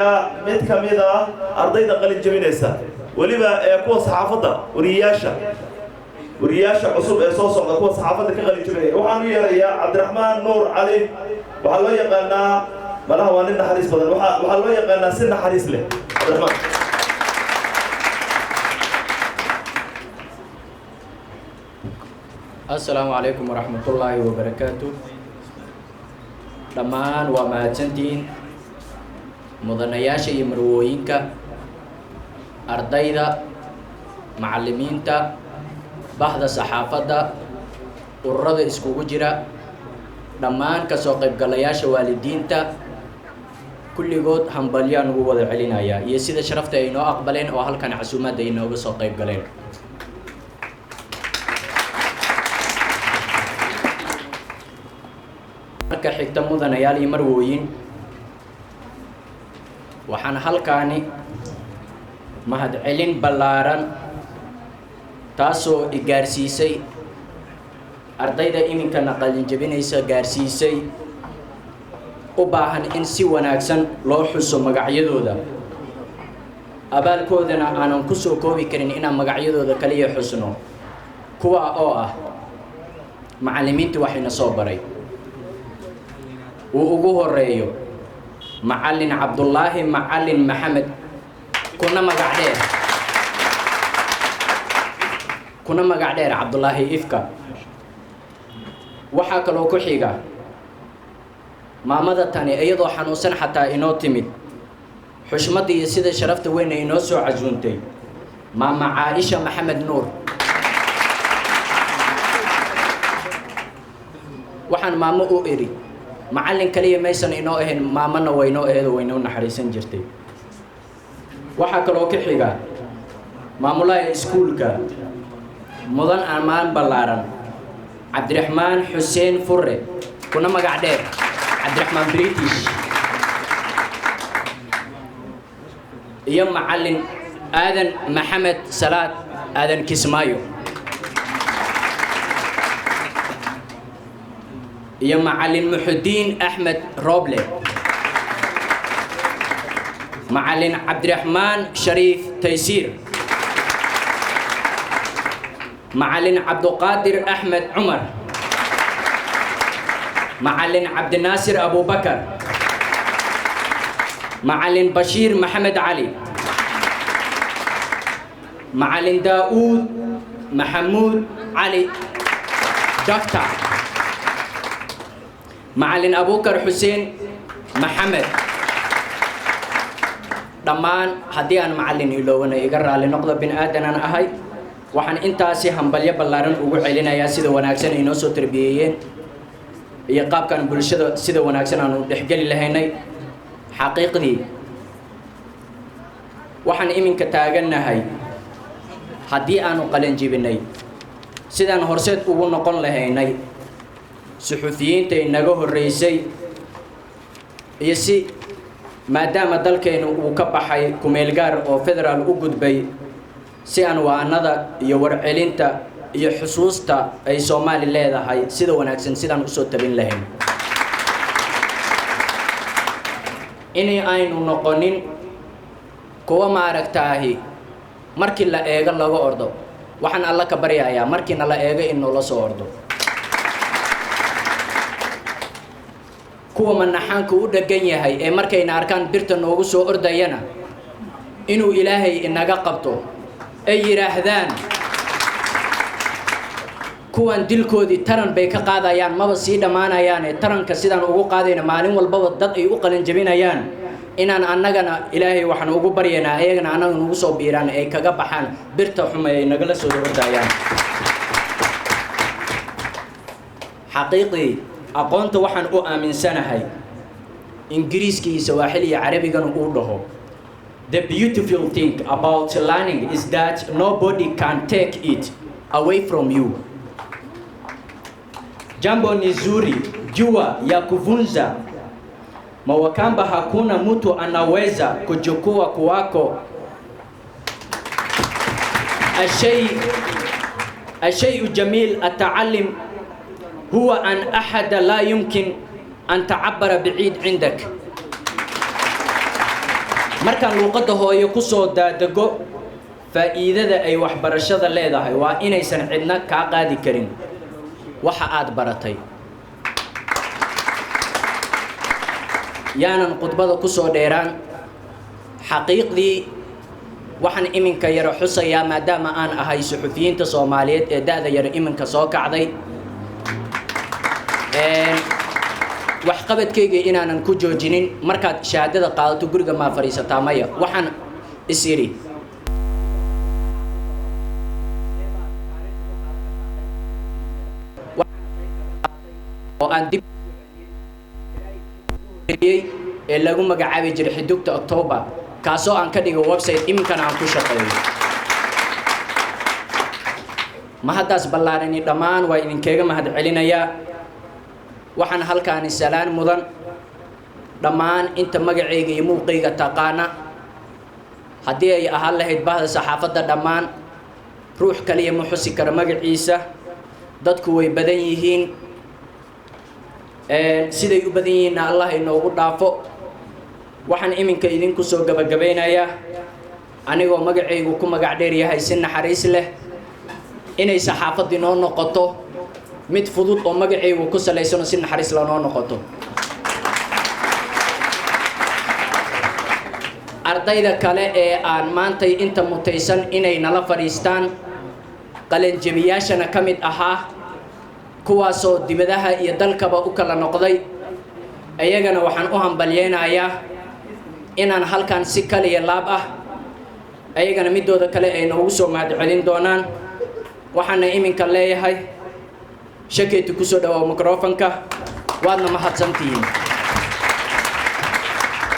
mid ka mid ah ardayda qalin jabinaysa waliba kuwa saxaafadda wariyaasha cusub ee soo socda kuwa saxaafadda ka qalin jabinaya waxaan u yeerayaa Cabdiraxmaan Nuur Cali waxa loo yaqaanaa malaha waa nin naxariis badan waxa loo yaqaanaa si naxariis leh Cabdiraxmaan السلام عليكم ورحمة الله وبركاته دمان ومahadsantiin mudanayaasha iyo marwooyinka ardayda macallimiinta bahda saxaafadda ururada iskugu jira dhammaan ka soo qaybgalayaasha waalidiinta kulligood hambalyaan ugu wada celinaya iyo sida sharafta ay noo aqbaleen oo halkan casuumaadda ay nooga soo qaybgaleen marka xigta mudanayaal iyo marwooyin waxaan halkaani mahadcelin ballaaran taasoo i gaarsiisay ardayda iminkana qalin jabinaysa gaarsiisay u baahan in si wanaagsan loo xuso magacyadooda abaalkoodana aanan ku soo koobi karin inaan magacyadooda kaliya xusno kuwa oo ah macallimiinta waxayna soo baray uu ugu horeeyo macallin Cabdullaahi macallin Maxamed kuna magac dheer Cabdullaahi Ifka waxaa kaloo ku xiga maamada tani iyadoo xanuunsan xataa inoo timid xushmada iyo sida sharafta weyn ay inoo soo casuuntay maama Caaisha Maxamed Nuur waxaan maamo u iri macallin kaliya maysan inoo ahayn maamana waynoo aheedo waynoo naxariisan jirtay waxaa kaloo ka xiga maamulaha iskuulka mudan ammaan ballaaran Cabdiraxmaan Xuseen Furre kuna magac dheer Cabdiraxmaan British iyo macallin Aadan Maxamed Salaad Aadan Kismaayo iyo macallin Muxudiin Axmed Roble macallin Cabdiraxmaan Shariif Taysiir macallin Cabduqaadir Axmed Cumar macallin Cabdinaasir Abubakar macallin Bashiir Maxamed Cali macallin Daa'uud Maxamuud Cali Doctor macallin Abubakar Xuseen Maxamed dhammaan haddii aan macallin iloowana iga raali noqdo bin aadan aan ahay waxaan intaasi hambalyo ballaaran ugu celinayaa sida wanaagsan ay noo soo tarbiyeeyeen iyo qaabkan bulshada sida wanaagsan aanu dhexgeli lahaynay xaqiiqdii waxaan iminka taagannahay haddii aanu qalin jibinay sidaan horseed ugu noqon lahaynay suxufiyiinta inaga horreysay iyo si maadaama dalkeenu uu ka baxay kumeel gaar oo federaal u gudbay si aan waanada iyo warcelinta iyo xusuusta ay Soomaali leedahay sida wanaagsan sidaan u soo tabin lahayn inay aynu noqonin kuwa maaragtaahi markii la eego laga ordo waxaan alla ka baryayaa markiina la eego in la soo ordo kuwa manaxaanka u dhagan yahay ee markayna arkaan birta noogu soo ordayana inuu Ilaahay inaga qabto ay yiraahdaan kuwan dilkoodii taran bay ka qaadayaan maba sii dhamaanayaan taranka sidaan ugu qaadayna maalin walba dad ay u qalin jabinayaan inaan annagana Ilaahay waxaan ugu baryaynaa ayagana annaga nagu soo biiraan ay kaga baxaan birta xumay ay naga la soo ordayaan xaqiiqii aqoonta waxaan u aaminsanahay Ingiriiska iyo Swahili iyo Carabigan uu dhaho the beautiful thing about learning is that nobody can take it away from you jambo ni zuri jua ya kuvunza mawakamba hakuna mtu anaweza kuchukua kwako الشيء جميل التعلم هو أن أحد لا يمكن أن تعبر بعيد عندك markaan luuqadda hooyo ku soo daadego faa'iidada ay waxbarashada leedahay waa inaysan cidna kaa qaadi karin waxa aad baratay yaanan khudbada ku soo dheeraan xaqiiqdii waxaan iminka yara xusayaa maadaama aan ahay suxufiyiinta Soomaaliyeed ee da'da yara iminka soo kacday wax qabadkayga inaanan ku joojinin markaad shahaadada qaadato guriga ma fariisataa maya waxaan isiri oo aan dib ee lagu magacaabi jiray xidugta October kaasoo aan ka dhigo website iminkana aan ku shaqeeyo mahadaas ballaarani dhammaan waa idinkaga mahadcelinayaa waxaan halkaan salaan mudan dhammaan inta magacayga iyo muuqayga taqaana haddii ay ahaan lahayd bahda saxaafadda dhammaan ruux kaliya ma xusi kara magaciisa dadku way badan yihiin siday u badan yihiinna allah inoogu dhaafo waxaan iminka idinku soo gabagabeynayaa anigoo magacaygu ku magac dheer yahay si naxariis leh inay saxaafaddu inoo noqoto mid fudud oo magacaygu ku salaysan si naxariis la noo noqoto ardayda kale ee aan maantay inta mutaysan inay nala fadhiistaan qalinjabiyaashana ka mid ahaa kuwaasoo dibadaha iyo dalkaba u kala noqday ayagana waxaan u hambalyeynayaa inaan halkan si kaliya laab ah ayagana midooda kale ay noogu soo mahadcelin doonaan waxaana iminka leeyahay shakeetu ku soo dhawaa microfonka waadna mahadsantihiin